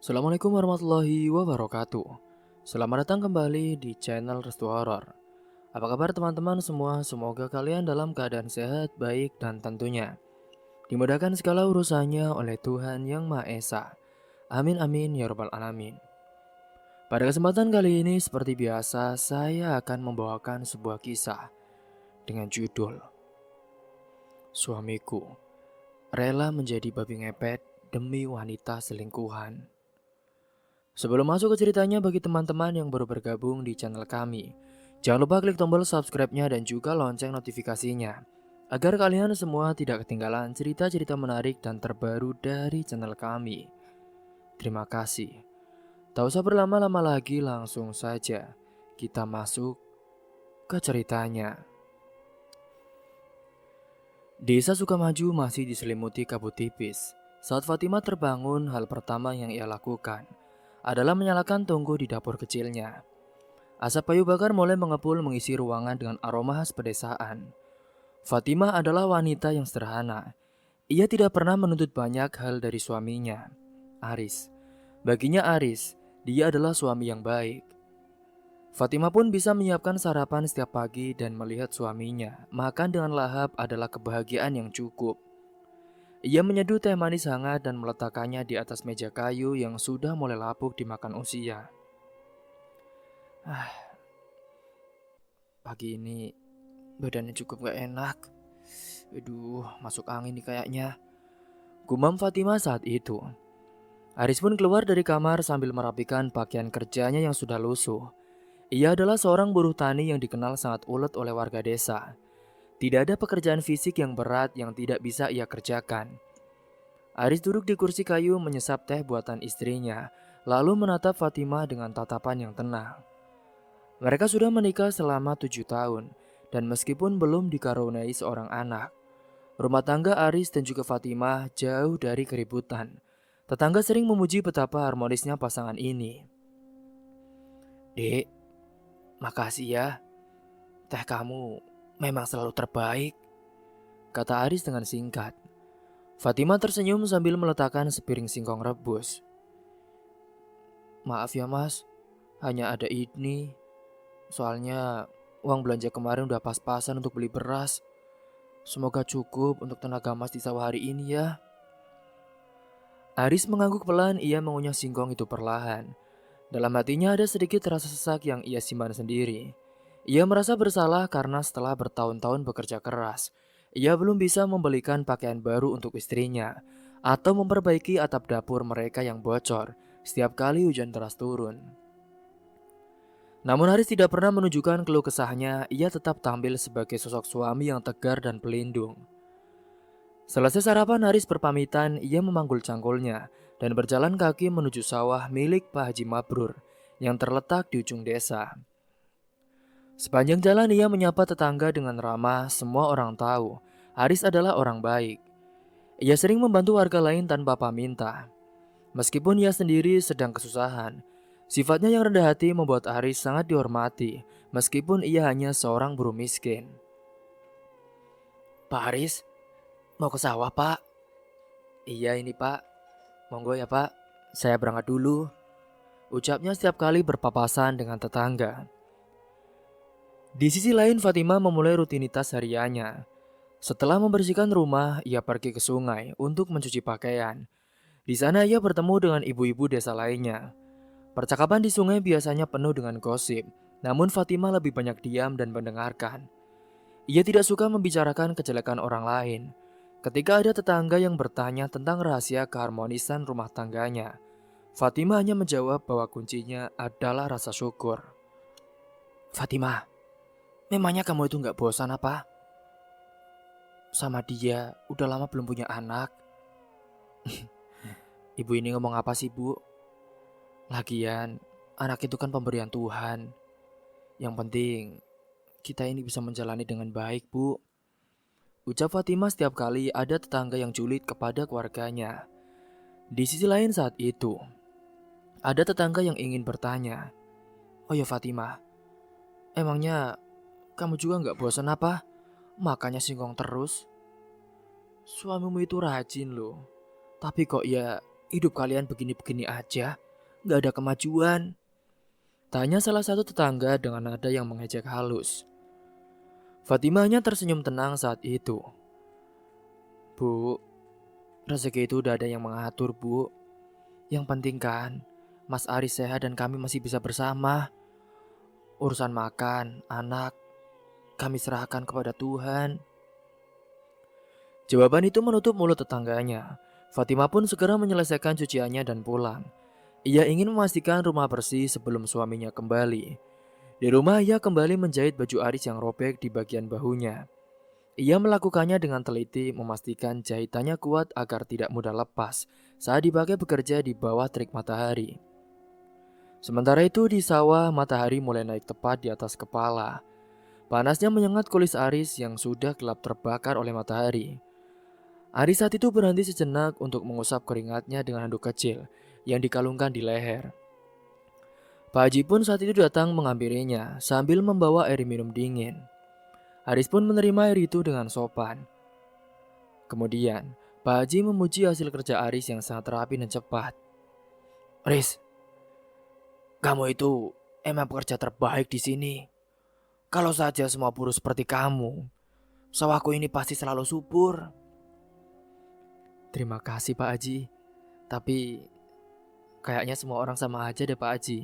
Assalamualaikum warahmatullahi wabarakatuh. Selamat datang kembali di channel Restu Horor. Apa kabar teman-teman semua? Semoga kalian dalam keadaan sehat, baik, dan tentunya dimudahkan segala urusannya oleh Tuhan Yang Maha Esa. Amin amin ya rabbal alamin. Pada kesempatan kali ini seperti biasa saya akan membawakan sebuah kisah dengan judul Suamiku Rela Menjadi Babi Ngepet Demi Wanita Selingkuhan. Sebelum masuk ke ceritanya, bagi teman-teman yang baru bergabung di channel kami, jangan lupa klik tombol subscribe-nya dan juga lonceng notifikasinya, agar kalian semua tidak ketinggalan cerita-cerita menarik dan terbaru dari channel kami. Terima kasih. Tak usah berlama-lama lagi, langsung saja kita masuk ke ceritanya. Desa Sukamaju masih diselimuti kabut tipis. Saat Fatimah terbangun, hal pertama yang ia lakukan adalah menyalakan tungku di dapur kecilnya. Asap kayu bakar mulai mengepul mengisi ruangan dengan aroma khas pedesaan. Fatimah adalah wanita yang sederhana. Ia tidak pernah menuntut banyak hal dari suaminya, Aris. Baginya Aris, dia adalah suami yang baik. Fatimah pun bisa menyiapkan sarapan setiap pagi dan melihat suaminya makan dengan lahap adalah kebahagiaan yang cukup. Ia menyeduh teh manis hangat dan meletakkannya di atas meja kayu yang sudah mulai lapuk dimakan usia. Pagi ini badannya cukup gak enak. Aduh, masuk angin nih kayaknya. Gumam Fatimah saat itu. Aris pun keluar dari kamar sambil merapikan pakaian kerjanya yang sudah lusuh. Ia adalah seorang buruh tani yang dikenal sangat ulet oleh warga desa. Tidak ada pekerjaan fisik yang berat yang tidak bisa ia kerjakan. Aris duduk di kursi kayu menyesap teh buatan istrinya, lalu menatap Fatimah dengan tatapan yang tenang. Mereka sudah menikah selama 7 tahun, dan meskipun belum dikaruniai seorang anak, rumah tangga Aris dan juga Fatimah jauh dari keributan. Tetangga sering memuji betapa harmonisnya pasangan ini. Dek, makasih ya, teh kamu memang selalu terbaik, kata Aris dengan singkat. Fatimah tersenyum sambil meletakkan sepiring singkong rebus. Maaf ya mas, hanya ada ini. Soalnya uang belanja kemarin udah pas-pasan untuk beli beras. Semoga cukup untuk tenaga mas di sawah hari ini ya. Aris mengangguk pelan, ia mengunyah singkong itu perlahan. Dalam hatinya ada sedikit rasa sesak yang ia simpan sendiri. Ia merasa bersalah karena setelah bertahun-tahun bekerja keras, ia belum bisa membelikan pakaian baru untuk istrinya atau memperbaiki atap dapur mereka yang bocor setiap kali hujan deras turun. Namun Haris tidak pernah menunjukkan keluh kesahnya, ia tetap tampil sebagai sosok suami yang tegar dan pelindung. Selesai sarapan, Haris berpamitan, ia memanggul cangkulnya dan berjalan kaki menuju sawah milik Pak Haji Mabrur yang terletak di ujung desa. Sepanjang jalan ia menyapa tetangga dengan ramah, semua orang tahu Haris adalah orang baik. Ia sering membantu warga lain tanpa paminta. Meskipun ia sendiri sedang kesusahan, sifatnya yang rendah hati membuat Haris sangat dihormati meskipun ia hanya seorang buruh miskin. Pak Haris, mau ke sawah pak? Iya ini pak, monggo ya pak, saya berangkat dulu, ucapnya setiap kali berpapasan dengan tetangga. Di sisi lain Fatimah memulai rutinitas hariannya. Setelah membersihkan rumah, ia pergi ke sungai untuk mencuci pakaian. Di sana ia bertemu dengan ibu-ibu desa lainnya. Percakapan di sungai biasanya penuh dengan gosip, namun Fatimah lebih banyak diam dan mendengarkan. Ia tidak suka membicarakan kejelekan orang lain. Ketika ada tetangga yang bertanya tentang rahasia keharmonisan rumah tangganya, Fatimah hanya menjawab bahwa kuncinya adalah rasa syukur. Fatimah, memangnya kamu itu gak bosan apa? Sama dia, udah lama belum punya anak. Ibu ini ngomong apa sih bu? Lagian, anak itu kan pemberian Tuhan. Yang penting, kita ini bisa menjalani dengan baik bu. Ucap Fatimah setiap kali ada tetangga yang julid kepada keluarganya. Di sisi lain saat itu, ada tetangga yang ingin bertanya. Oh ya Fatimah, emangnya kamu juga gak bosan apa? Makanya singkong terus. Suamimu itu rajin loh. Tapi kok ya hidup kalian begini-begini aja, gak ada kemajuan. Tanya salah satu tetangga dengan nada yang mengejek halus. Fatimah hanya tersenyum tenang saat itu. Bu, rezeki itu udah ada yang mengatur, Bu. Yang penting kan, Mas Aris sehat dan kami masih bisa bersama. Urusan makan, anak, kami serahkan kepada Tuhan. Jawaban itu menutup mulut tetangganya. Fatimah pun segera menyelesaikan cuciannya dan pulang. Ia ingin memastikan rumah bersih sebelum suaminya kembali. Di rumah ia kembali menjahit baju Aris yang robek di bagian bahunya. Ia melakukannya dengan teliti, memastikan jahitannya kuat agar tidak mudah lepas saat dipakai bekerja di bawah terik matahari. Sementara itu di sawah, matahari mulai naik tepat di atas kepala. Panasnya menyengat kulit Aris yang sudah gelap terbakar oleh matahari. Aris saat itu berhenti sejenak untuk mengusap keringatnya dengan handuk kecil yang dikalungkan di leher. Pak Haji pun saat itu datang menghampirinya sambil membawa air minum dingin. Aris pun menerima air itu dengan sopan. Kemudian, Pak Haji memuji hasil kerja Aris yang sangat rapi dan cepat. Aris, kamu itu emang pekerja terbaik di sini. Kalau saja semua buruh seperti kamu, sawahku ini pasti selalu subur. Terima kasih Pak Haji, tapi kayaknya semua orang sama aja deh Pak Haji.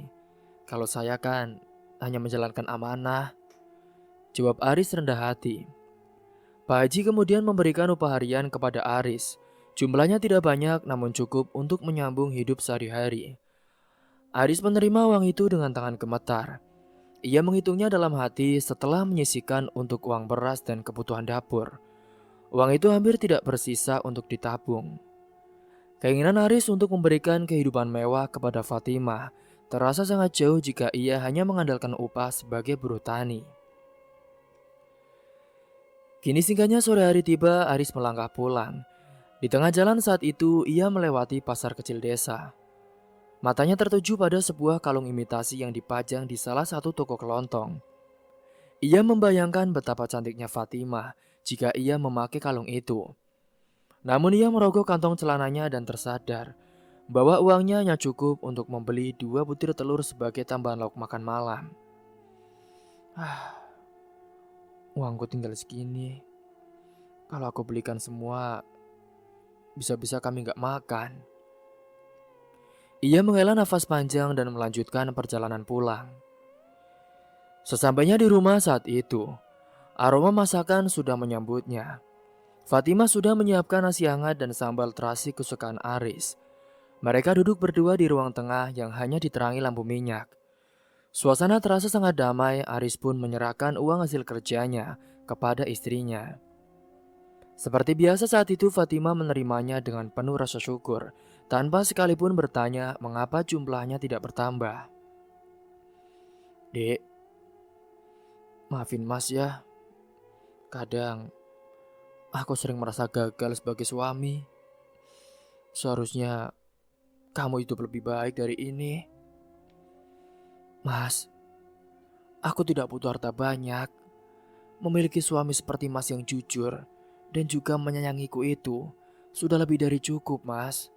Kalau saya kan hanya menjalankan amanah, jawab Aris rendah hati. Pak Haji kemudian memberikan upah harian kepada Aris. Jumlahnya tidak banyak namun cukup untuk menyambung hidup sehari-hari. Aris menerima uang itu dengan tangan gemetar. Ia menghitungnya dalam hati setelah menyisihkan untuk uang beras dan kebutuhan dapur. Uang itu hampir tidak bersisa untuk ditabung. Keinginan Aris untuk memberikan kehidupan mewah kepada Fatimah terasa sangat jauh jika ia hanya mengandalkan upah sebagai buruh tani. Kini singkatnya sore hari tiba, Aris melangkah pulang. Di tengah jalan saat itu, ia melewati pasar kecil desa. Matanya tertuju pada sebuah kalung imitasi yang dipajang di salah satu toko kelontong. Ia membayangkan betapa cantiknya Fatimah jika ia memakai kalung itu. Namun ia merogoh kantong celananya dan tersadar bahwa uangnya hanya cukup untuk membeli 2 butir telur sebagai tambahan lauk makan malam. Uangku tinggal segini. Kalau aku belikan semua, bisa-bisa kami gak makan. Ia menghela nafas panjang dan melanjutkan perjalanan pulang. Sesampainya di rumah saat itu, aroma masakan sudah menyambutnya. Fatimah sudah menyiapkan nasi hangat dan sambal terasi kesukaan Aris. Mereka duduk berdua di ruang tengah yang hanya diterangi lampu minyak. Suasana terasa sangat damai. Aris pun menyerahkan uang hasil kerjanya kepada istrinya. Seperti biasa saat itu Fatimah menerimanya dengan penuh rasa syukur, tanpa sekalipun bertanya mengapa jumlahnya tidak bertambah. Dek, maafin mas ya. Kadang aku sering merasa gagal sebagai suami. Seharusnya kamu hidup lebih baik dari ini. Mas, aku tidak butuh harta banyak. Memiliki suami seperti mas yang jujur dan juga menyayangiku itu sudah lebih dari cukup, mas.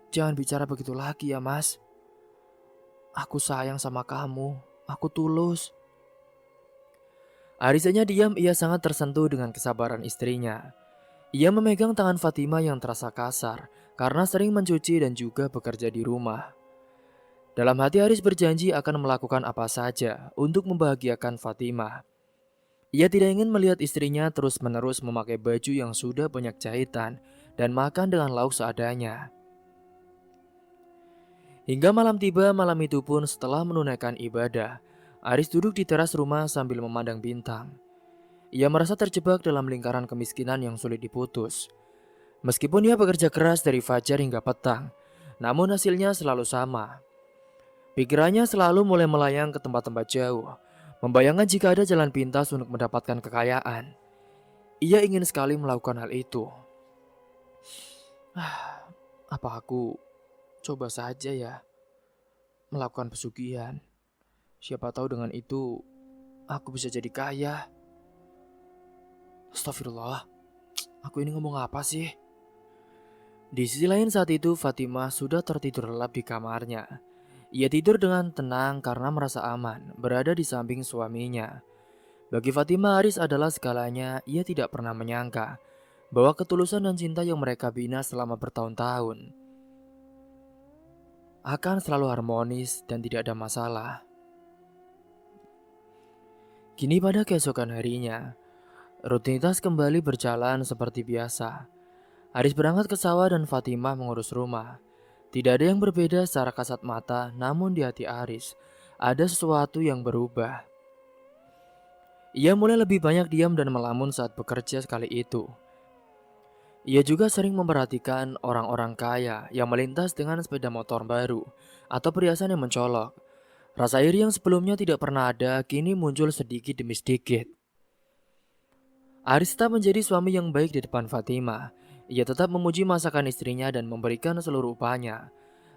Jangan bicara begitu lagi ya, mas. Aku sayang sama kamu. Aku tulus. Aris hanya diam, ia sangat tersentuh dengan kesabaran istrinya. Ia memegang tangan Fatimah yang terasa kasar karena sering mencuci dan juga bekerja di rumah. Dalam hati Aris berjanji akan melakukan apa saja untuk membahagiakan Fatimah. Ia tidak ingin melihat istrinya terus-menerus memakai baju yang sudah banyak jahitan dan makan dengan lauk seadanya. Hingga malam tiba, malam itu pun setelah menunaikan ibadah, Aris duduk di teras rumah sambil memandang bintang. Ia merasa terjebak dalam lingkaran kemiskinan yang sulit diputus. Meskipun ia bekerja keras dari fajar hingga petang, namun hasilnya selalu sama. Pikirannya selalu mulai melayang ke tempat-tempat jauh, membayangkan jika ada jalan pintas untuk mendapatkan kekayaan. Ia ingin sekali melakukan hal itu. Apa aku coba saja ya melakukan pesugihan? Siapa tahu dengan itu aku bisa jadi kaya. Astagfirullah, aku ini ngomong apa sih? Di sisi lain saat itu Fatimah sudah tertidur lelap di kamarnya. Ia tidur dengan tenang karena merasa aman berada di samping suaminya. Bagi Fatimah, Aris adalah segalanya. Ia tidak pernah menyangka bahwa ketulusan dan cinta yang mereka bina selama bertahun-tahun akan selalu harmonis dan tidak ada masalah. Kini pada keesokan harinya, rutinitas kembali berjalan seperti biasa. Aris berangkat ke sawah dan Fatimah mengurus rumah. Tidak ada yang berbeda secara kasat mata, namun di hati Aris ada sesuatu yang berubah. Ia mulai lebih banyak diam dan melamun saat bekerja sekali itu. Ia juga sering memperhatikan orang-orang kaya yang melintas dengan sepeda motor baru atau perhiasan yang mencolok. Rasa iri yang sebelumnya tidak pernah ada kini muncul sedikit demi sedikit. Aris tetap menjadi suami yang baik di depan Fatimah. Ia tetap memuji masakan istrinya dan memberikan seluruh upahnya.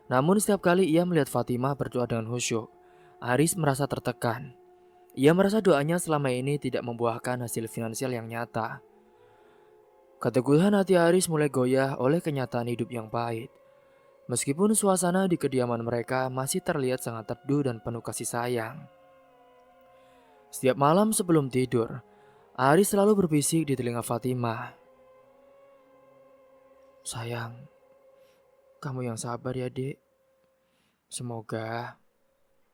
Namun setiap kali ia melihat Fatimah berdoa dengan khusyuk, Aris merasa tertekan. Ia merasa doanya selama ini tidak membuahkan hasil finansial yang nyata. Keteguhan hati Aris mulai goyah oleh kenyataan hidup yang pahit. Meskipun suasana di kediaman mereka masih terlihat sangat teduh dan penuh kasih sayang. Setiap malam sebelum tidur, Aris selalu berbisik di telinga Fatimah. "Sayang, kamu yang sabar ya, Dek. Semoga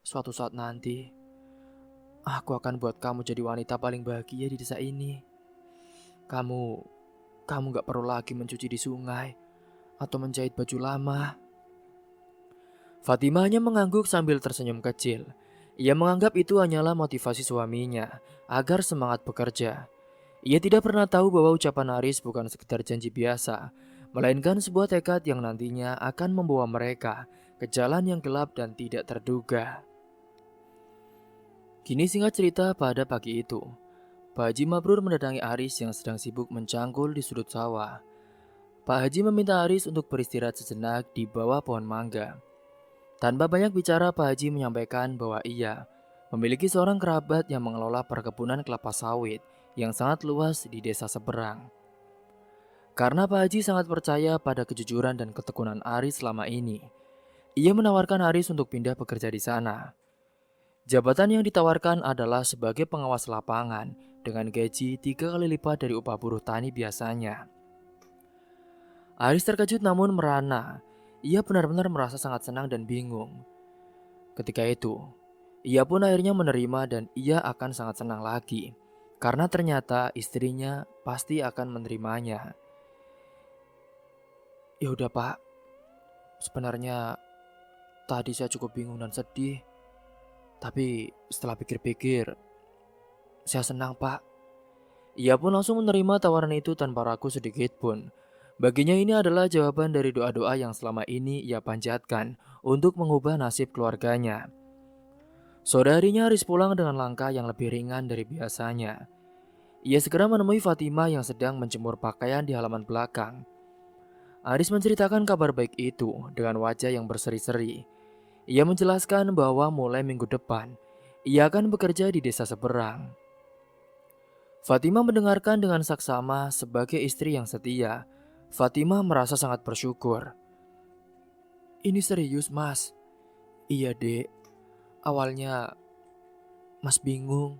suatu saat nanti aku akan buat kamu jadi wanita paling bahagia di desa ini. Kamu gak perlu lagi mencuci di sungai atau menjahit baju lama." Fatimah hanya mengangguk sambil tersenyum kecil. Ia menganggap itu hanyalah motivasi suaminya agar semangat bekerja. Ia tidak pernah tahu bahwa ucapan Aris bukan sekedar janji biasa, melainkan sebuah tekad yang nantinya akan membawa mereka ke jalan yang gelap dan tidak terduga. Kini singkat cerita, pada pagi itu, Pak Haji Mabrur mendatangi Aris yang sedang sibuk mencangkul di sudut sawah. Pak Haji meminta Aris untuk beristirahat sejenak di bawah pohon mangga. Tanpa banyak bicara, Pak Haji menyampaikan bahwa ia memiliki seorang kerabat yang mengelola perkebunan kelapa sawit yang sangat luas di desa seberang. Karena Pak Haji sangat percaya pada kejujuran dan ketekunan Aris selama ini, ia menawarkan Aris untuk pindah bekerja di sana. Jabatan yang ditawarkan adalah sebagai pengawas lapangan dengan gaji 3 kali lipat dari upah buruh tani biasanya. Aris terkejut namun merana. Ia benar-benar merasa sangat senang dan bingung. Ketika itu, ia pun akhirnya menerima dan ia akan sangat senang lagi. Karena ternyata istrinya pasti akan menerimanya. "Ya udah, Pak. Sebenarnya tadi saya cukup bingung dan sedih. Tapi setelah pikir-pikir, saya senang, Pak." Ia pun langsung menerima tawaran itu tanpa ragu sedikit pun. Baginya ini adalah jawaban dari doa-doa yang selama ini ia panjatkan untuk mengubah nasib keluarganya. Sore harinya Aris pulang dengan langkah yang lebih ringan dari biasanya. Ia segera menemui Fatimah yang sedang menjemur pakaian di halaman belakang. Aris menceritakan kabar baik itu dengan wajah yang berseri-seri. Ia menjelaskan bahwa mulai minggu depan, ia akan bekerja di desa seberang. Fatimah mendengarkan dengan saksama sebagai istri yang setia. Fatimah merasa sangat bersyukur. "Ini serius, Mas?" "Iya, Dek. Awalnya Mas bingung,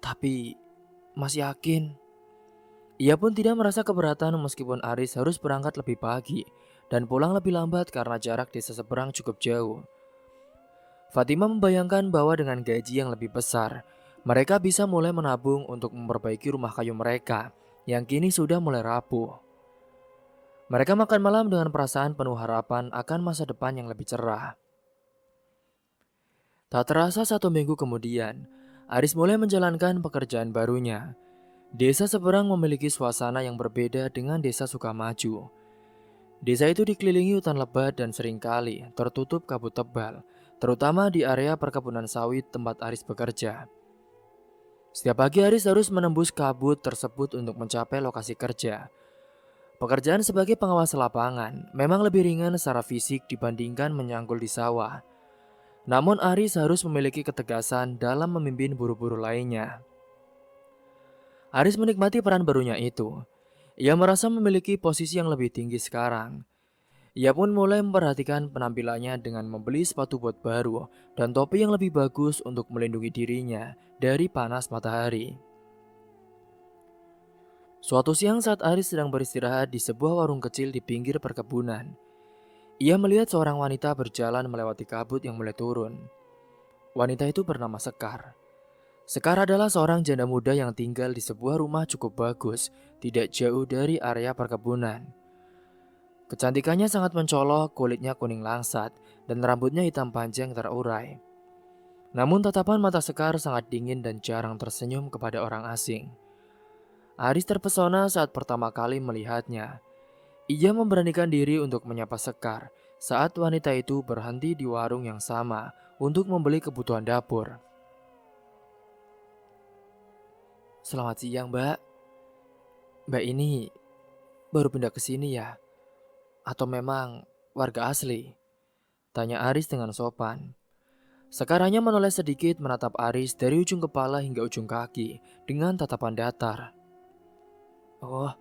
tapi Mas yakin." Ia pun tidak merasa keberatan meskipun Aris harus berangkat lebih pagi dan pulang lebih lambat karena jarak desa seberang cukup jauh. Fatimah membayangkan bahwa dengan gaji yang lebih besar, mereka bisa mulai menabung untuk memperbaiki rumah kayu mereka yang kini sudah mulai rapuh. Mereka makan malam dengan perasaan penuh harapan akan masa depan yang lebih cerah. Tak terasa 1 minggu kemudian, Aris mulai menjalankan pekerjaan barunya. Desa seberang memiliki suasana yang berbeda dengan desa Sukamaju. Desa itu dikelilingi hutan lebat dan seringkali tertutup kabut tebal, terutama di area perkebunan sawit tempat Aris bekerja. Setiap pagi Aris harus menembus kabut tersebut untuk mencapai lokasi kerja. Pekerjaan sebagai pengawas lapangan memang lebih ringan secara fisik dibandingkan menyangkul di sawah. Namun Aris harus memiliki ketegasan dalam memimpin buruh-buruh lainnya. Aris menikmati peran barunya itu. Ia merasa memiliki posisi yang lebih tinggi sekarang. Ia pun mulai memperhatikan penampilannya dengan membeli sepatu bot baru dan topi yang lebih bagus untuk melindungi dirinya dari panas matahari. Suatu siang saat Aris sedang beristirahat di sebuah warung kecil di pinggir perkebunan, ia melihat seorang wanita berjalan melewati kabut yang mulai turun. Wanita itu bernama Sekar. Sekar adalah seorang janda muda yang tinggal di sebuah rumah cukup bagus, tidak jauh dari area perkebunan. Kecantikannya sangat mencolok, kulitnya kuning langsat, dan rambutnya hitam panjang terurai. Namun tatapan mata Sekar sangat dingin dan jarang tersenyum kepada orang asing. Aris terpesona saat pertama kali melihatnya. Ia memberanikan diri untuk menyapa Sekar saat wanita itu berhenti di warung yang sama untuk membeli kebutuhan dapur. "Selamat siang, Mbak. Mbak ini baru pindah ke sini ya? Atau memang warga asli?" tanya Aris dengan sopan. Sekar hanya menoleh sedikit menatap Aris dari ujung kepala hingga ujung kaki dengan tatapan datar. "Oh,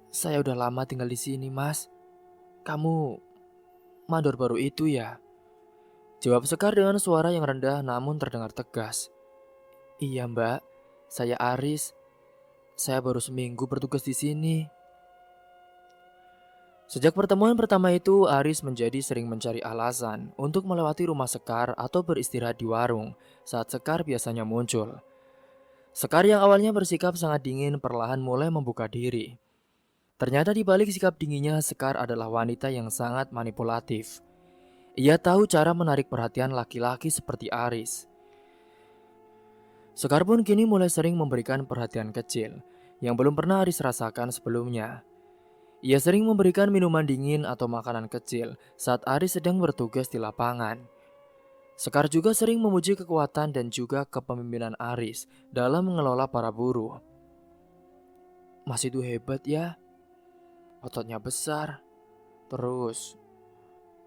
saya udah lama tinggal di sini, Mas. Kamu mandor baru itu ya?" jawab Sekar dengan suara yang rendah namun terdengar tegas. "Iya, Mbak. Saya Aris. Saya baru seminggu bertugas di sini." Sejak pertemuan pertama itu, Aris menjadi sering mencari alasan untuk melewati rumah Sekar atau beristirahat di warung saat Sekar biasanya muncul. Sekar yang awalnya bersikap sangat dingin perlahan mulai membuka diri. Ternyata di balik sikap dinginnya, Sekar adalah wanita yang sangat manipulatif. Ia tahu cara menarik perhatian laki-laki seperti Aris. Sekar pun kini mulai sering memberikan perhatian kecil yang belum pernah Aris rasakan sebelumnya. Ia sering memberikan minuman dingin atau makanan kecil saat Aris sedang bertugas di lapangan. Sekar juga sering memuji kekuatan dan juga kepemimpinan Aris dalam mengelola para buruh. "Mas itu hebat ya, ototnya besar, terus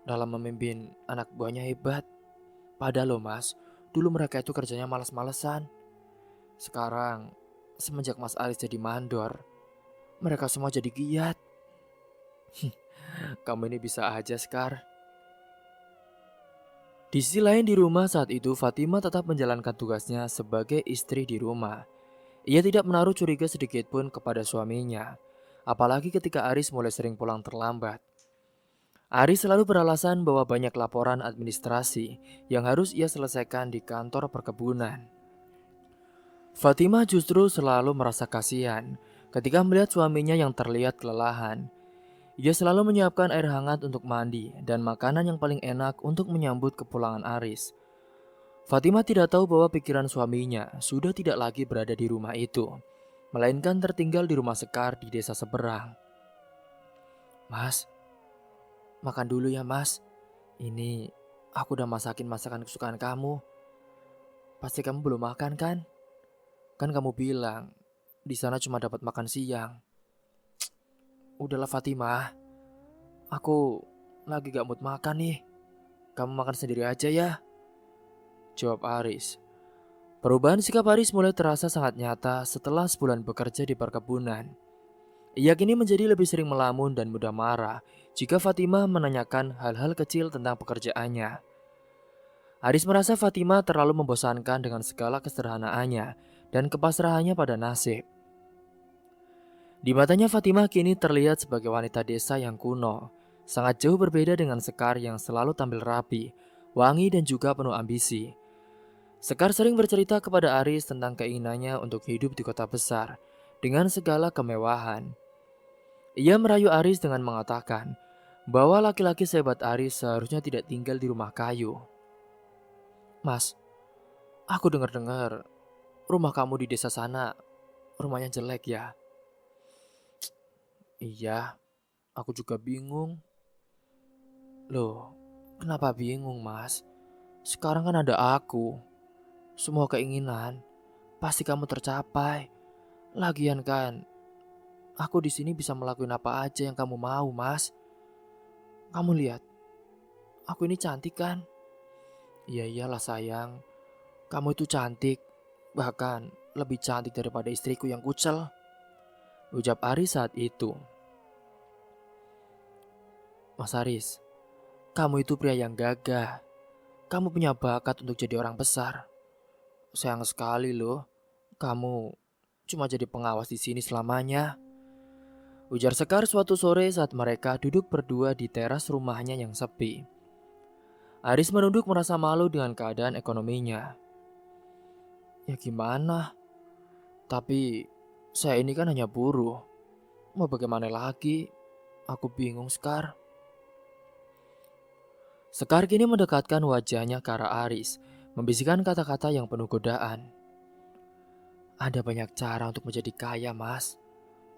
dalam memimpin anak buahnya hebat. Padahal loh Mas, dulu mereka itu kerjanya malas-malesan. Sekarang, semenjak Mas Aris jadi mandor, mereka semua jadi giat." "Kamu ini bisa aja, Sekar." Di sisi lain di rumah saat itu, Fatima tetap menjalankan tugasnya sebagai istri di rumah. Ia tidak menaruh curiga sedikit pun kepada suaminya, apalagi ketika Aris mulai sering pulang terlambat. Aris selalu beralasan bahwa banyak laporan administrasi yang harus ia selesaikan di kantor perkebunan. Fatima justru selalu merasa kasihan ketika melihat suaminya yang terlihat kelelahan. Ia selalu menyiapkan air hangat untuk mandi dan makanan yang paling enak untuk menyambut kepulangan Aris. Fatima tidak tahu bahwa pikiran suaminya sudah tidak lagi berada di rumah itu, melainkan tertinggal di rumah Sekar di desa seberang. "Mas, makan dulu ya Mas. Ini aku udah masakin masakan kesukaan kamu. Pasti kamu belum makan kan? Kan kamu bilang di sana cuma dapat makan siang." "Udahlah Fatimah, aku lagi gak mood makan nih. Kamu makan sendiri aja ya," jawab Aris. Perubahan sikap Aris mulai terasa sangat nyata setelah sebulan bekerja di perkebunan. Ia kini menjadi lebih sering melamun dan mudah marah jika Fatimah menanyakan hal-hal kecil tentang pekerjaannya. Aris merasa Fatimah terlalu membosankan dengan segala kesederhanaannya dan kepasrahannya pada nasib. Di matanya Fatimah kini terlihat sebagai wanita desa yang kuno, sangat jauh berbeda dengan Sekar yang selalu tampil rapi, wangi dan juga penuh ambisi. Sekar sering bercerita kepada Aris tentang keinginannya untuk hidup di kota besar dengan segala kemewahan. Ia merayu Aris dengan mengatakan bahwa laki-laki sehebat Aris seharusnya tidak tinggal di rumah kayu. "Mas, aku dengar-dengar rumah kamu di desa sana rumahnya jelek ya?" "Iya, aku juga bingung." "Loh, kenapa bingung Mas? Sekarang kan ada aku. Semua keinginan pasti kamu tercapai. Lagian kan, aku di sini bisa melakukan apa aja yang kamu mau, Mas. Kamu lihat, aku ini cantik kan?" "Iya iyalah sayang, kamu itu cantik. Bahkan lebih cantik daripada istriku yang kucel." ucap Aris saat itu. Mas Aris, kamu itu pria yang gagah. Kamu punya bakat untuk jadi orang besar. Sayang sekali loh, kamu cuma jadi pengawas di sini selamanya. Ujar Sekar suatu sore saat mereka duduk berdua di teras rumahnya yang sepi. Aris menunduk merasa malu dengan keadaan ekonominya. Ya gimana? Tapi saya ini kan hanya buruh. Mau bagaimana lagi? Aku bingung, Sekar. Sekar kini mendekatkan wajahnya ke arah Aris, membisikkan kata-kata yang penuh godaan. Ada banyak cara untuk menjadi kaya, Mas.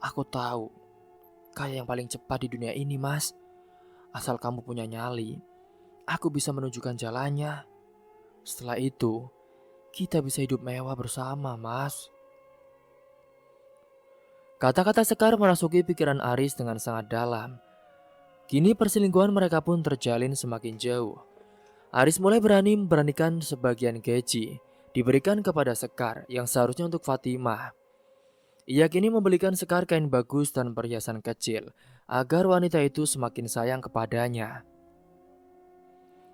Aku tahu, kaya yang paling cepat di dunia ini, Mas. Asal kamu punya nyali, aku bisa menunjukkan jalannya. Setelah itu, kita bisa hidup mewah bersama, Mas. Kata-kata Sekar merasuki pikiran Aris dengan sangat dalam. Kini perselingkuhan mereka pun terjalin semakin jauh. Aris mulai beranikan sebagian gaji diberikan kepada Sekar yang seharusnya untuk Fatimah. Ia kini membelikan Sekar kain bagus dan perhiasan kecil agar wanita itu semakin sayang kepadanya.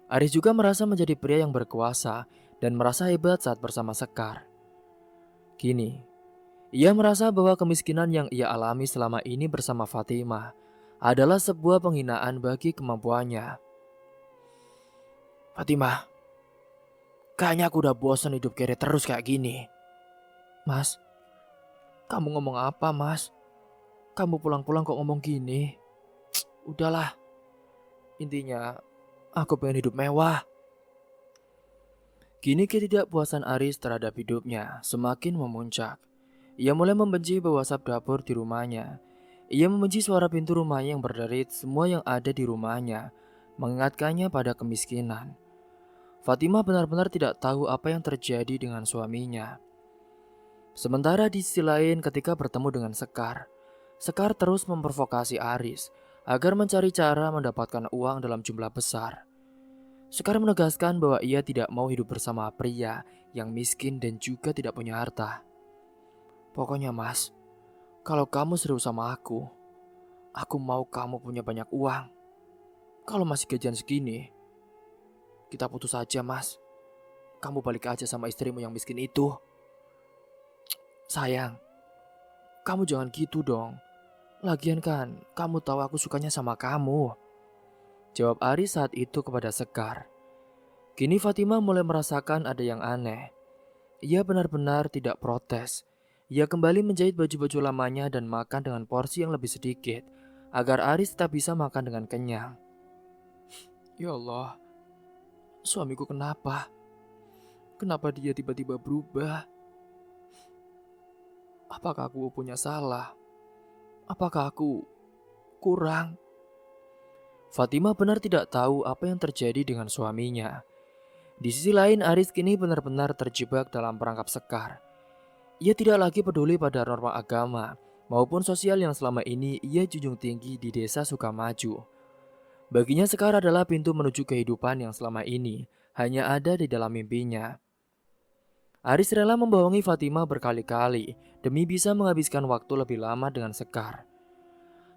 Aris juga merasa menjadi pria yang berkuasa dan merasa hebat saat bersama Sekar. Kini, ia merasa bahwa kemiskinan yang ia alami selama ini bersama Fatimah adalah sebuah penghinaan bagi kemampuannya. Fatimah, kayaknya aku udah bosan hidup kere terus kayak gini. Mas, kamu ngomong apa, Mas? Kamu pulang-pulang kok ngomong gini? Udahlah, intinya aku pengen hidup mewah. Kini ketidakpuasan Aris terhadap hidupnya semakin memuncak. Ia mulai membenci bau asap dapur di rumahnya. Ia membenci suara pintu rumahnya yang berderit, semua yang ada di rumahnya mengingatkannya pada kemiskinan. Fatimah benar-benar tidak tahu apa yang terjadi dengan suaminya. Sementara di sisi lain ketika bertemu dengan Sekar, Sekar terus memprovokasi Aris agar mencari cara mendapatkan uang dalam jumlah besar. Sekar menegaskan bahwa ia tidak mau hidup bersama pria yang miskin dan juga tidak punya harta. Pokoknya Mas, kalau kamu serius sama aku mau kamu punya banyak uang. Kalau masih gajian segini, kita putus aja Mas. Kamu balik aja sama istrimu yang miskin itu. Sayang, kamu jangan gitu dong. Lagian kan, kamu tahu aku sukanya sama kamu. Jawab Aris saat itu kepada Sekar. Kini Fatimah mulai merasakan ada yang aneh. Ia benar-benar tidak protes. Ia kembali menjahit baju-baju lamanya dan makan dengan porsi yang lebih sedikit, agar Aris tetap bisa makan dengan kenyang. Ya Allah, suamiku kenapa? Kenapa dia tiba-tiba berubah? Apakah aku punya salah? Apakah aku kurang? Fatimah benar tidak tahu apa yang terjadi dengan suaminya. Di sisi lain, Aris kini benar-benar terjebak dalam perangkap Sekar. Ia tidak lagi peduli pada norma agama maupun sosial yang selama ini ia junjung tinggi di desa Sukamaju. Baginya Sekar adalah pintu menuju kehidupan yang selama ini hanya ada di dalam mimpinya. Aris rela membohongi Fatimah berkali-kali demi bisa menghabiskan waktu lebih lama dengan Sekar.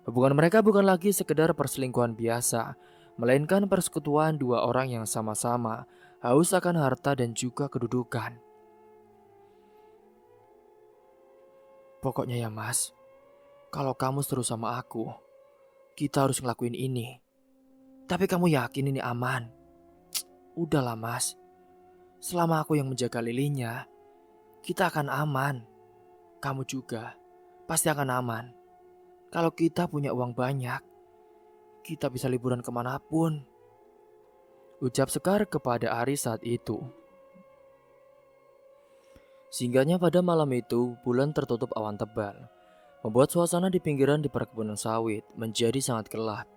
Hubungan mereka bukan lagi sekedar perselingkuhan biasa, melainkan persekutuan dua orang yang sama-sama haus akan harta dan juga kedudukan. Pokoknya ya Mas, kalau kamu terus sama aku, kita harus ngelakuin ini. Tapi kamu yakin ini aman? Udahlah Mas, selama aku yang menjaga lilinnya, kita akan aman. Kamu juga pasti akan aman. Kalau kita punya uang banyak, kita bisa liburan kemanapun. Ucap Sekar kepada Aris saat itu. Singgahnya pada malam itu, bulan tertutup awan tebal, membuat suasana di pinggiran di perkebunan sawit menjadi sangat gelap.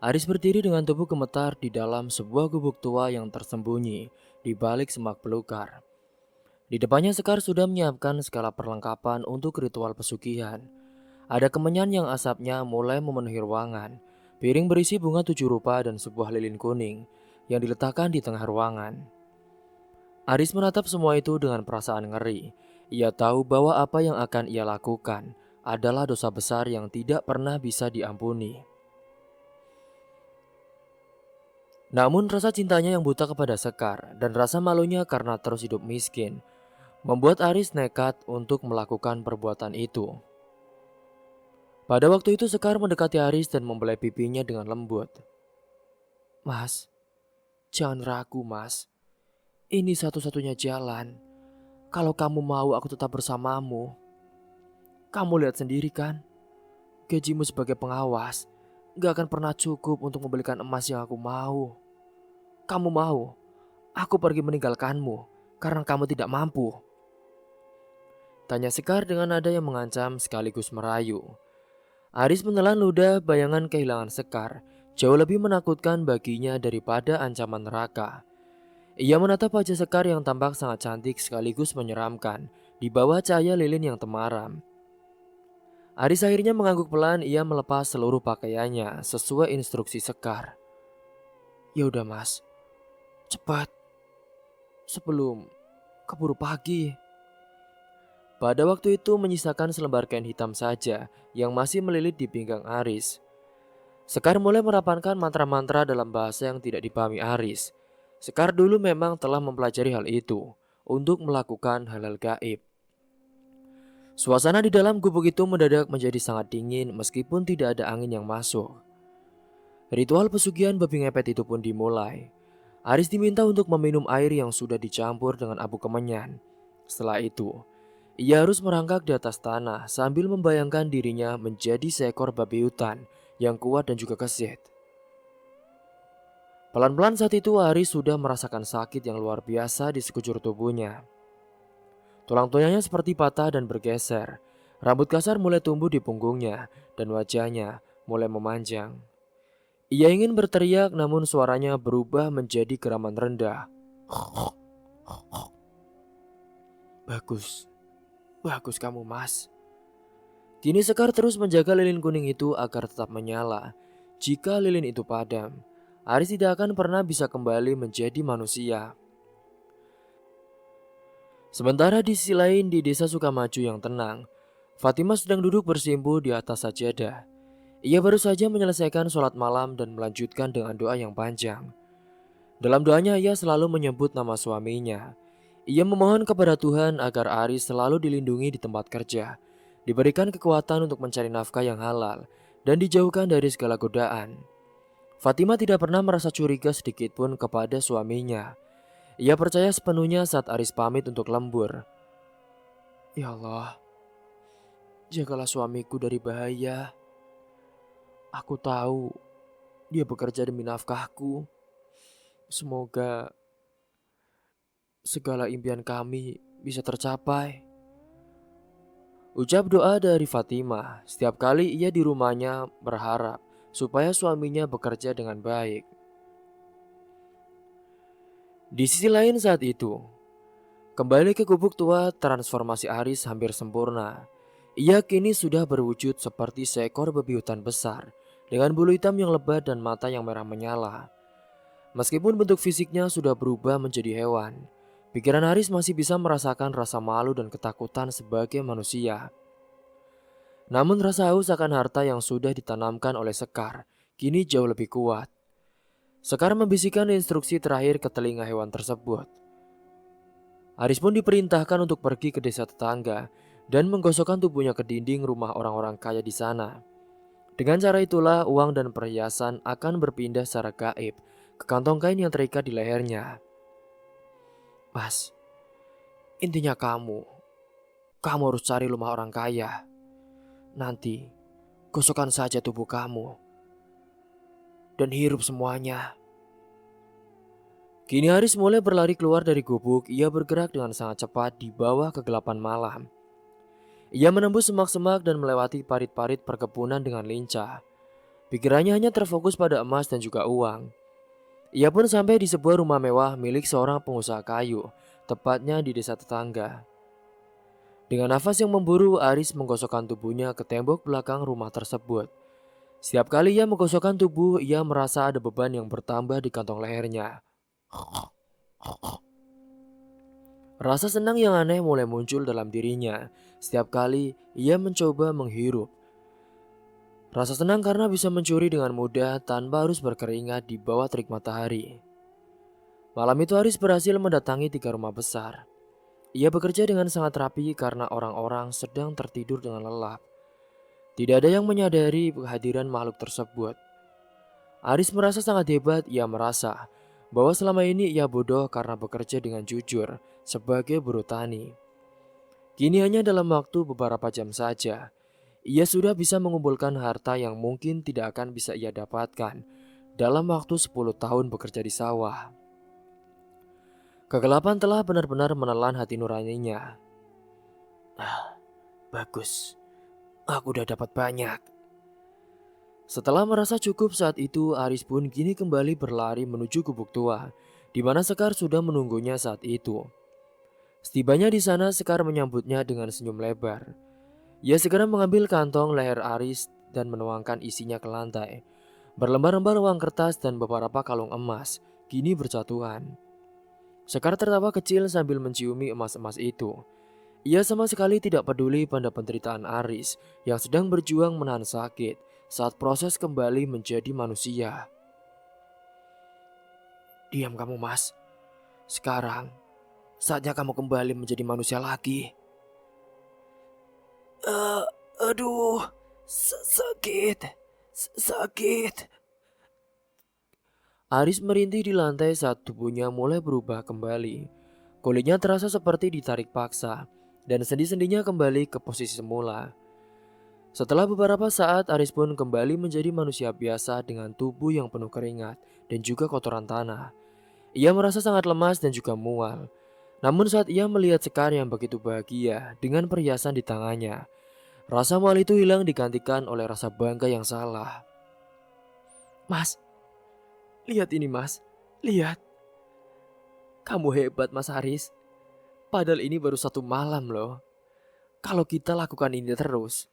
Aris berdiri dengan tubuh gemetar di dalam sebuah gubuk tua yang tersembunyi di balik semak belukar. Di depannya Sekar sudah menyiapkan segala perlengkapan untuk ritual pesugihan. Ada kemenyan yang asapnya mulai memenuhi ruangan, piring berisi bunga 7 rupa dan sebuah lilin kuning yang diletakkan di tengah ruangan. Aris menatap semua itu dengan perasaan ngeri. Ia tahu bahwa apa yang akan ia lakukan adalah dosa besar yang tidak pernah bisa diampuni. Namun rasa cintanya yang buta kepada Sekar dan rasa malunya karena terus hidup miskin membuat Aris nekat untuk melakukan perbuatan itu. Pada waktu itu Sekar mendekati Aris dan membelai pipinya dengan lembut. "Mas, jangan ragu mas. Ini satu-satunya jalan. Kalau kamu mau aku tetap bersamamu. Kamu lihat sendiri kan, gajimu sebagai pengawas gak akan pernah cukup untuk membelikan emas yang aku mau. Kamu mau aku pergi meninggalkanmu karena kamu tidak mampu?" Tanya Sekar dengan nada yang mengancam sekaligus merayu. Aris menelan ludah bayangan kehilangan Sekar jauh lebih menakutkan baginya daripada ancaman neraka. Ia menatap wajah Sekar yang tampak sangat cantik sekaligus menyeramkan di bawah cahaya lilin yang temaram. Aris akhirnya mengangguk pelan, ia melepas seluruh pakaiannya sesuai instruksi Sekar. "Ya udah mas, cepat, sebelum keburu pagi." Pada waktu itu menyisakan selembar kain hitam saja yang masih melilit di pinggang Aris. Sekar mulai merapalkan mantra-mantra dalam bahasa yang tidak dipahami Aris. Sekar dulu memang telah mempelajari hal itu untuk melakukan hal-hal gaib. Suasana di dalam gubuk itu mendadak menjadi sangat dingin meskipun tidak ada angin yang masuk. Ritual pesugihan babi ngepet itu pun dimulai. Aris diminta untuk meminum air yang sudah dicampur dengan abu kemenyan. Setelah itu, ia harus merangkak di atas tanah sambil membayangkan dirinya menjadi seekor babi hutan yang kuat dan juga gesit. Pelan-pelan saat itu Aris sudah merasakan sakit yang luar biasa di sekujur tubuhnya. Tulang tulangnya seperti patah dan bergeser. Rambut kasar mulai tumbuh di punggungnya dan wajahnya mulai memanjang. Ia ingin berteriak namun suaranya berubah menjadi geraman rendah. Bagus, bagus kamu mas." Kini Sekar terus menjaga lilin kuning itu agar tetap menyala. Jika lilin itu padam, Aris tidak akan pernah bisa kembali menjadi manusia. Sementara di sisi lain di desa Sukamaju yang tenang, Fatimah sedang duduk bersimpuh di atas sajadah. Ia baru saja menyelesaikan sholat malam dan melanjutkan dengan doa yang panjang. Dalam doanya ia selalu menyebut nama suaminya. Ia memohon kepada Tuhan agar Aris selalu dilindungi di tempat kerja, diberikan kekuatan untuk mencari nafkah yang halal, dan dijauhkan dari segala godaan. Fatimah tidak pernah merasa curiga sedikit pun kepada suaminya. Ia percaya sepenuhnya saat Aris pamit untuk lembur. "Ya Allah, jagalah suamiku dari bahaya. Aku tahu dia bekerja demi nafkahku. Semoga segala impian kami bisa tercapai." Ucap doa dari Fatimah. Setiap kali ia di rumahnya berharap supaya suaminya bekerja dengan baik. Di sisi lain saat itu, kembali ke gubuk tua, transformasi Aris hampir sempurna. Ia kini sudah berwujud seperti seekor babi hutan besar dengan bulu hitam yang lebat dan mata yang merah menyala. Meskipun bentuk fisiknya sudah berubah menjadi hewan, pikiran Aris masih bisa merasakan rasa malu dan ketakutan sebagai manusia. Namun rasa haus akan harta yang sudah ditanamkan oleh Sekar kini jauh lebih kuat. Sekar membisikkan instruksi terakhir ke telinga hewan tersebut. Aris pun diperintahkan untuk pergi ke desa tetangga dan menggosokkan tubuhnya ke dinding rumah orang-orang kaya di sana. Dengan cara itulah uang dan perhiasan akan berpindah secara gaib ke kantong kain yang terikat di lehernya. "Mas, intinya kamu harus cari rumah orang kaya. Nanti gosokkan saja tubuh kamu dan hirup semuanya." Kini Aris mulai berlari keluar dari gubuk. Ia bergerak dengan sangat cepat di bawah kegelapan malam. Ia menembus semak-semak dan melewati parit-parit perkebunan dengan lincah. Pikirannya hanya terfokus pada emas dan juga uang. Ia pun sampai di sebuah rumah mewah milik seorang pengusaha kayu, tepatnya di desa tetangga. Dengan nafas yang memburu, Aris menggosokkan tubuhnya ke tembok belakang rumah tersebut. Setiap kali ia menggosokkan tubuh, ia merasa ada beban yang bertambah di kantong lehernya. Rasa senang yang aneh mulai muncul dalam dirinya setiap kali ia mencoba menghirup. Rasa senang karena bisa mencuri dengan mudah tanpa harus berkeringat di bawah terik matahari. Malam itu Aris berhasil mendatangi 3 rumah besar. Ia bekerja dengan sangat rapi karena orang-orang sedang tertidur dengan lelap. Tidak ada yang menyadari kehadiran makhluk tersebut. Aris merasa sangat hebat. Ia merasa bahwa selama ini ia bodoh karena bekerja dengan jujur sebagai buruh tani. Kini hanya dalam waktu beberapa jam saja, ia sudah bisa mengumpulkan harta yang mungkin tidak akan bisa ia dapatkan dalam waktu 10 tahun bekerja di sawah. Kegelapan telah benar-benar menelan hati nuraninya. Bagus, aku udah dapat banyak. Setelah merasa cukup saat itu, Aris pun kini kembali berlari menuju gubuk tua, di mana Sekar sudah menunggunya saat itu. Setibanya di sana, Sekar menyambutnya dengan senyum lebar. Ia segera mengambil kantong leher Aris dan menuangkan isinya ke lantai. Berlembar-lembar uang kertas dan beberapa kalung emas kini berjatuhan. Sekar tertawa kecil sambil menciumi emas-emas itu. Ia sama sekali tidak peduli pada penderitaan Aris yang sedang berjuang menahan sakit saat proses kembali menjadi manusia. Diam kamu, Mas. Sekarang saatnya kamu kembali menjadi manusia lagi. Aduh, sakit. Aris merintih di lantai saat tubuhnya mulai berubah kembali. Kulitnya terasa seperti ditarik paksa, dan sendi-sendinya kembali ke posisi semula. Setelah beberapa saat, Aris pun kembali menjadi manusia biasa dengan tubuh yang penuh keringat dan juga kotoran tanah. Ia merasa sangat lemas dan juga mual. Namun saat ia melihat Sekar yang begitu bahagia dengan perhiasan di tangannya, rasa mual itu hilang digantikan oleh rasa bangga yang salah. Mas, lihat ini mas, lihat. Kamu hebat Mas Haris. Padahal ini baru 1 malam loh. Kalau kita lakukan ini terus,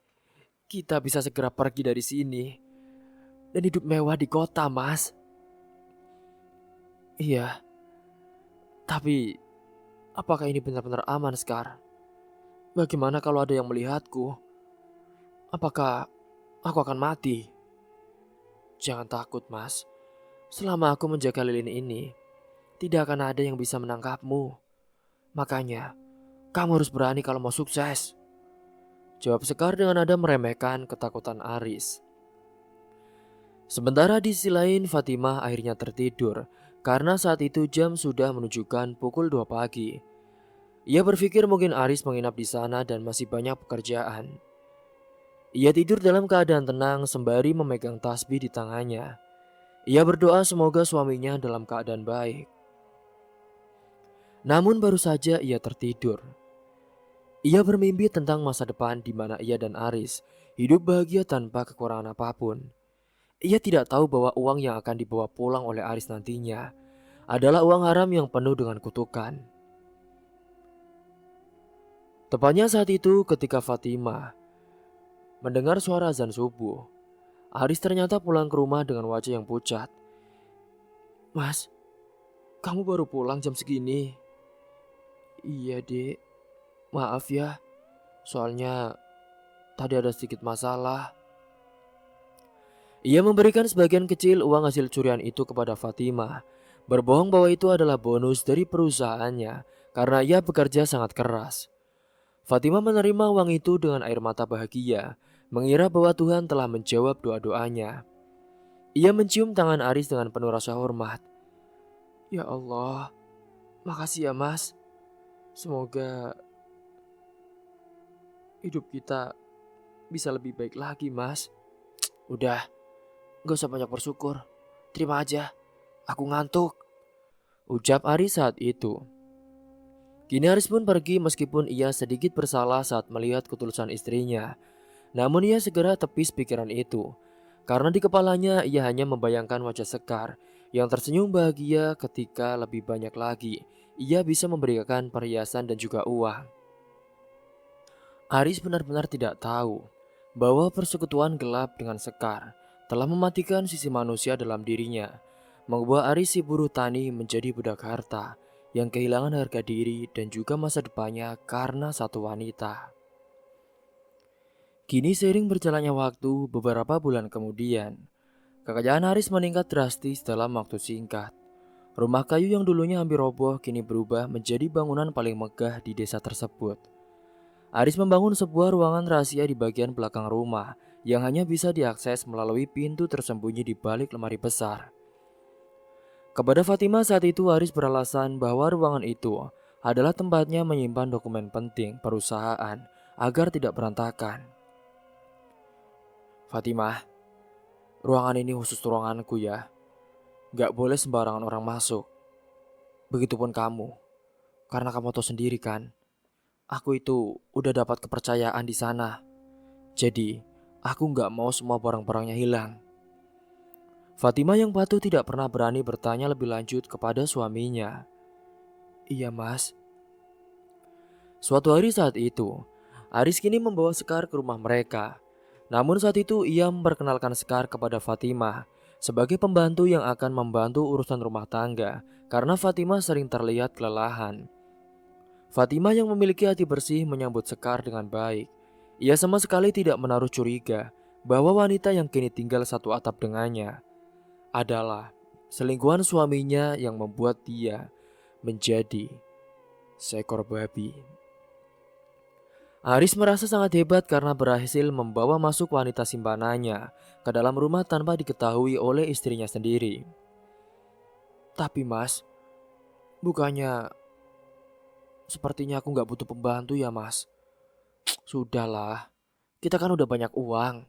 kita bisa segera pergi dari sini dan hidup mewah di kota, Mas. Iya, tapi apakah ini benar-benar aman, Sekar? Bagaimana kalau ada yang melihatku? Apakah aku akan mati? Jangan takut, Mas. Selama aku menjaga lilin ini, tidak akan ada yang bisa menangkapmu. Makanya, kamu harus berani kalau mau sukses. Jawab Sekar dengan nada meremehkan ketakutan Aris. Sementara di sisi lain, Fatimah akhirnya tertidur karena saat itu jam sudah menunjukkan pukul 2 pagi. Ia berpikir mungkin Aris menginap di sana dan masih banyak pekerjaan. Ia tidur dalam keadaan tenang sembari memegang tasbih di tangannya. Ia berdoa semoga suaminya dalam keadaan baik. Namun baru saja ia tertidur, ia bermimpi tentang masa depan di mana ia dan Aris hidup bahagia tanpa kekurangan apapun. Ia tidak tahu bahwa uang yang akan dibawa pulang oleh Aris nantinya adalah uang haram yang penuh dengan kutukan. Tepatnya saat itu ketika Fatimah mendengar suara azan subuh, Aris ternyata pulang ke rumah dengan wajah yang pucat. Mas, kamu baru pulang jam segini? Iya dek, maaf ya, soalnya tadi ada sedikit masalah. Ia memberikan sebagian kecil uang hasil curian itu kepada Fatimah, berbohong bahwa itu adalah bonus dari perusahaannya karena ia bekerja sangat keras. Fatimah menerima uang itu dengan air mata bahagia, mengira bahwa Tuhan telah menjawab doa-doanya. Ia mencium tangan Aris dengan penuh rasa hormat. Ya Allah, makasih ya Mas. Semoga hidup kita bisa lebih baik lagi, Mas. Udah, gak usah banyak bersyukur. Terima aja, aku ngantuk, ucap Aris saat itu. Kini Aris pun pergi meskipun ia sedikit bersalah saat melihat ketulusan istrinya. Namun ia segera tepis pikiran itu, karena di kepalanya ia hanya membayangkan wajah Sekar yang tersenyum bahagia ketika lebih banyak lagi ia bisa memberikan perhiasan dan juga uang. Aris benar-benar tidak tahu bahwa persekutuan gelap dengan Sekar telah mematikan sisi manusia dalam dirinya, mengubah Aris si buruh tani menjadi budak harta yang kehilangan harga diri dan juga masa depannya karena satu wanita. Kini seiring berjalannya waktu, beberapa bulan kemudian, kekayaan Aris meningkat drastis dalam waktu singkat. Rumah kayu yang dulunya hampir roboh kini berubah menjadi bangunan paling megah di desa tersebut. Aris membangun sebuah ruangan rahasia di bagian belakang rumah yang hanya bisa diakses melalui pintu tersembunyi di balik lemari besar. Kepada Fatima saat itu Aris beralasan bahwa ruangan itu adalah tempatnya menyimpan dokumen penting perusahaan agar tidak berantakan. Fatimah, ruangan ini khusus ruanganku ya. Gak boleh sembarangan orang masuk. Begitupun kamu. Karena kamu tahu sendiri kan, aku itu udah dapat kepercayaan di sana. Jadi, aku gak mau semua barang-barangnya hilang. Fatimah yang patuh tidak pernah berani bertanya lebih lanjut kepada suaminya. Iya mas. Suatu hari saat itu, Aris kini membawa Sekar ke rumah mereka. Namun saat itu ia memperkenalkan Sekar kepada Fatimah sebagai pembantu yang akan membantu urusan rumah tangga karena Fatimah sering terlihat kelelahan. Fatimah yang memiliki hati bersih menyambut Sekar dengan baik. Ia sama sekali tidak menaruh curiga bahwa wanita yang kini tinggal satu atap dengannya adalah selingkuhan suaminya yang membuat dia menjadi seekor babi. Aris merasa sangat hebat karena berhasil membawa masuk wanita simpanannya ke dalam rumah tanpa diketahui oleh istrinya sendiri. Tapi mas, bukannya sepertinya aku gak butuh pembantu ya mas. Sudahlah, kita kan udah banyak uang.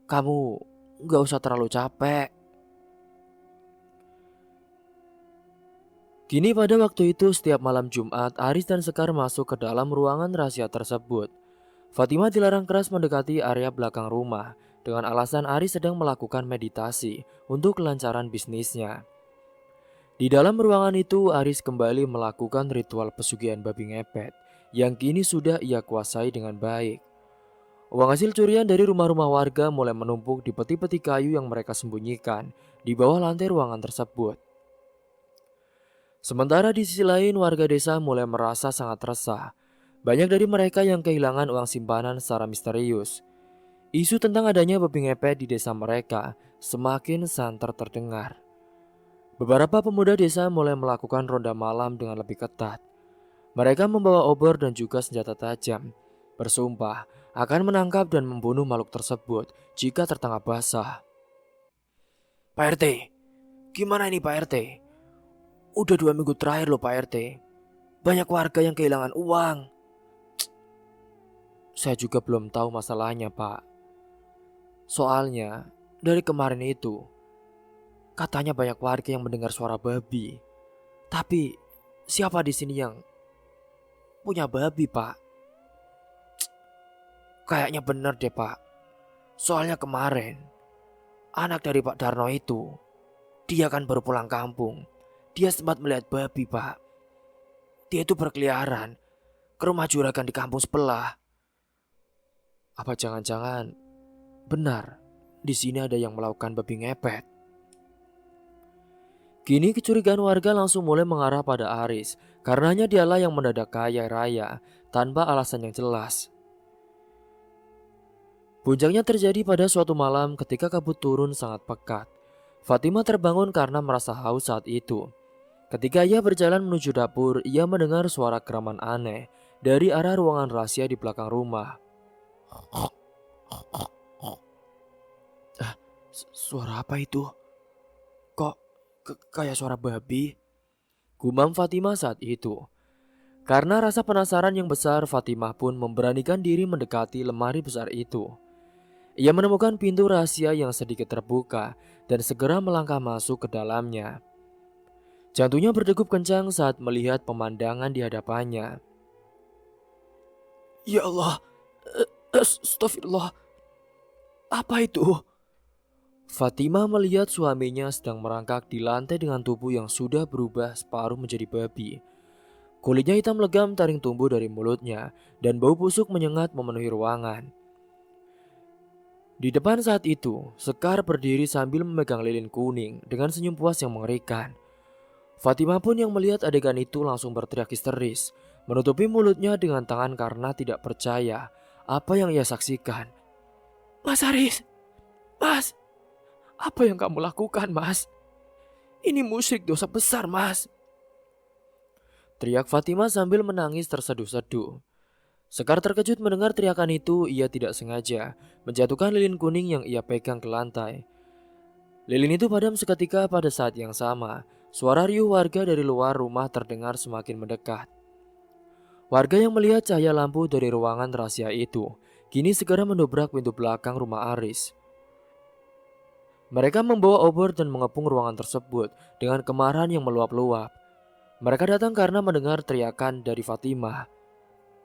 Kamu gak usah terlalu capek. Kini pada waktu itu setiap malam Jumat, Aris dan Sekar masuk ke dalam ruangan rahasia tersebut. Fatimah dilarang keras mendekati area belakang rumah dengan alasan Aris sedang melakukan meditasi untuk kelancaran bisnisnya. Di dalam ruangan itu, Aris kembali melakukan ritual pesugihan babi ngepet yang kini sudah ia kuasai dengan baik. Uang hasil curian dari rumah-rumah warga mulai menumpuk di peti-peti kayu yang mereka sembunyikan di bawah lantai ruangan tersebut. Sementara di sisi lain warga desa mulai merasa sangat resah. Banyak dari mereka yang kehilangan uang simpanan secara misterius. Isu tentang adanya babi ngepet di desa mereka semakin santer terdengar. Beberapa pemuda desa mulai melakukan ronda malam dengan lebih ketat. Mereka membawa obor dan juga senjata tajam, bersumpah akan menangkap dan membunuh makhluk tersebut jika tertangkap basah. Pak RT, gimana ini Pak RT? Udah 2 minggu terakhir loh Pak RT. Banyak warga yang kehilangan uang. Saya juga belum tahu masalahnya Pak. Soalnya dari kemarin itu katanya banyak warga yang mendengar suara babi. Tapi siapa di sini yang punya babi Pak? Kayaknya bener deh Pak. Soalnya kemarin anak dari Pak Darno itu, dia kan baru pulang kampung. Dia sempat melihat babi Pak. Dia itu berkeliaran ke rumah juragan di kampung sebelah. Apa jangan-jangan benar di sini ada yang melakukan babi ngepet? Kini kecurigaan warga langsung mulai mengarah pada Aris, karenanya dialah yang mendadak kaya raya tanpa alasan yang jelas. Puncaknya terjadi pada suatu malam ketika kabut turun sangat pekat. Fatimah terbangun karena merasa haus saat itu. Ketika ia berjalan menuju dapur, ia mendengar suara geraman aneh dari arah ruangan rahasia di belakang rumah. Suara apa itu? Kok kayak suara babi? Gumam Fatimah saat itu. Karena rasa penasaran yang besar, Fatimah pun memberanikan diri mendekati lemari besar itu. Ia menemukan pintu rahasia yang sedikit terbuka dan segera melangkah masuk ke dalamnya. Jantungnya berdegup kencang saat melihat pemandangan di hadapannya. Ya Allah, astagfirullah, apa itu? Fatimah melihat suaminya sedang merangkak di lantai dengan tubuh yang sudah berubah separuh menjadi babi. Kulitnya hitam legam taring tumbuh dari mulutnya dan bau busuk menyengat memenuhi ruangan. Di depan saat itu, Sekar berdiri sambil memegang lilin kuning dengan senyum puas yang mengerikan. Fatimah pun yang melihat adegan itu langsung berteriak histeris, menutupi mulutnya dengan tangan karena tidak percaya apa yang ia saksikan. "Mas Haris, Mas, apa yang kamu lakukan, Mas? Ini musyrik, dosa besar, Mas." Teriak Fatimah sambil menangis terseduh-seduh. Sekar terkejut mendengar teriakan itu. Ia tidak sengaja menjatuhkan lilin kuning yang ia pegang ke lantai. Lilin itu padam seketika. Pada saat yang sama, suara riuh warga dari luar rumah terdengar semakin mendekat. Warga yang melihat cahaya lampu dari ruangan rahasia itu kini segera mendobrak pintu belakang rumah Aris. Mereka membawa obor dan mengepung ruangan tersebut dengan kemarahan yang meluap-luap. Mereka datang karena mendengar teriakan dari Fatimah.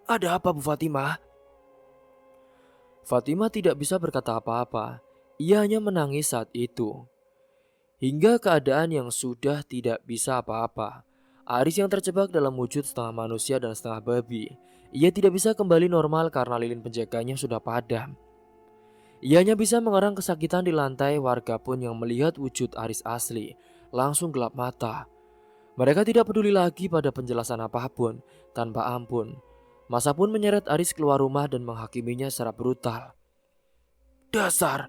"Ada apa, Bu Fatimah?" Fatimah tidak bisa berkata apa-apa. Ia hanya menangis saat itu. Hingga keadaan yang sudah tidak bisa apa-apa. Aris yang terjebak dalam wujud setengah manusia dan setengah babi. Ia tidak bisa kembali normal karena lilin penjaganya sudah padam. Ia hanya bisa mengerang kesakitan di lantai. Warga pun yang melihat wujud Aris asli langsung gelap mata. Mereka tidak peduli lagi pada penjelasan apapun. Tanpa ampun, masa pun menyeret Aris keluar rumah dan menghakiminya secara brutal. "Dasar,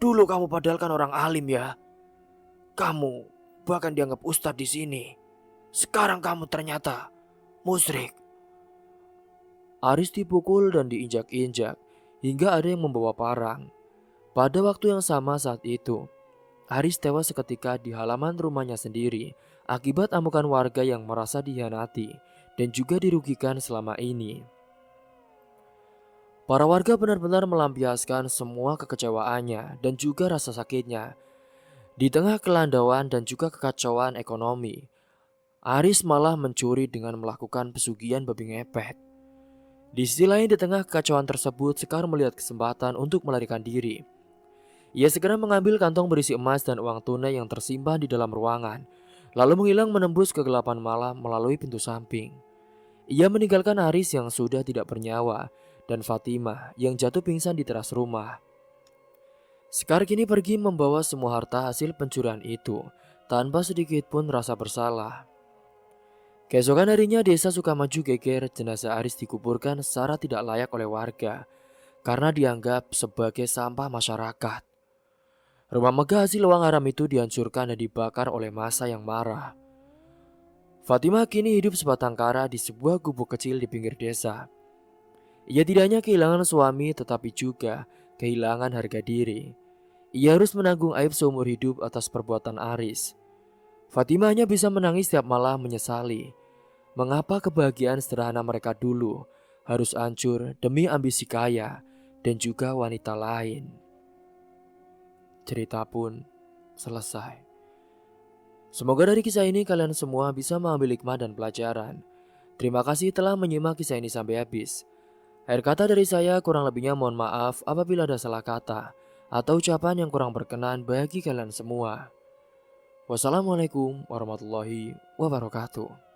dulu kamu padahal kan orang alim ya. Kamu bahkan dianggap ustadz di sini. Sekarang kamu ternyata musyrik." Aris dipukul dan diinjak-injak hingga ada yang membawa parang. Pada waktu yang sama saat itu, Aris tewas seketika di halaman rumahnya sendiri akibat amukan warga yang merasa dikhianati dan juga dirugikan selama ini. Para warga benar-benar melampiaskan semua kekecewaannya dan juga rasa sakitnya. Di tengah kelandauan dan juga kekacauan ekonomi, Aris malah mencuri dengan melakukan pesugihan babi ngepet. Di sisi lain, di tengah kekacauan tersebut, Sekar melihat kesempatan untuk melarikan diri. Ia segera mengambil kantong berisi emas dan uang tunai yang tersimpan di dalam ruangan, lalu menghilang menembus kegelapan malam melalui pintu samping. Ia meninggalkan Aris yang sudah tidak bernyawa dan Fatimah yang jatuh pingsan di teras rumah. Sekar kini pergi membawa semua harta hasil pencurian itu tanpa sedikit pun rasa bersalah. Keesokan harinya desa Sukamaju geger. Jenazah Aris dikuburkan secara tidak layak oleh warga karena dianggap sebagai sampah masyarakat. Rumah megah hasil uang haram itu dihancurkan dan dibakar oleh massa yang marah. Fatimah kini hidup sebatang kara di sebuah gubuk kecil di pinggir desa. Ia tidak hanya kehilangan suami tetapi juga kehilangan harga diri. Ia harus menanggung aib seumur hidup atas perbuatan Aris. Fatimah hanya bisa menangis setiap malam menyesali mengapa kebahagiaan sederhana mereka dulu harus hancur demi ambisi kaya dan juga wanita lain. Cerita pun selesai. Semoga dari kisah ini kalian semua bisa mengambil hikmah dan pelajaran. Terima kasih telah menyimak kisah ini sampai habis. Akhir kata dari saya, kurang lebihnya mohon maaf apabila ada salah kata atau ucapan yang kurang berkenan bagi kalian semua. Wassalamualaikum warahmatullahi wabarakatuh.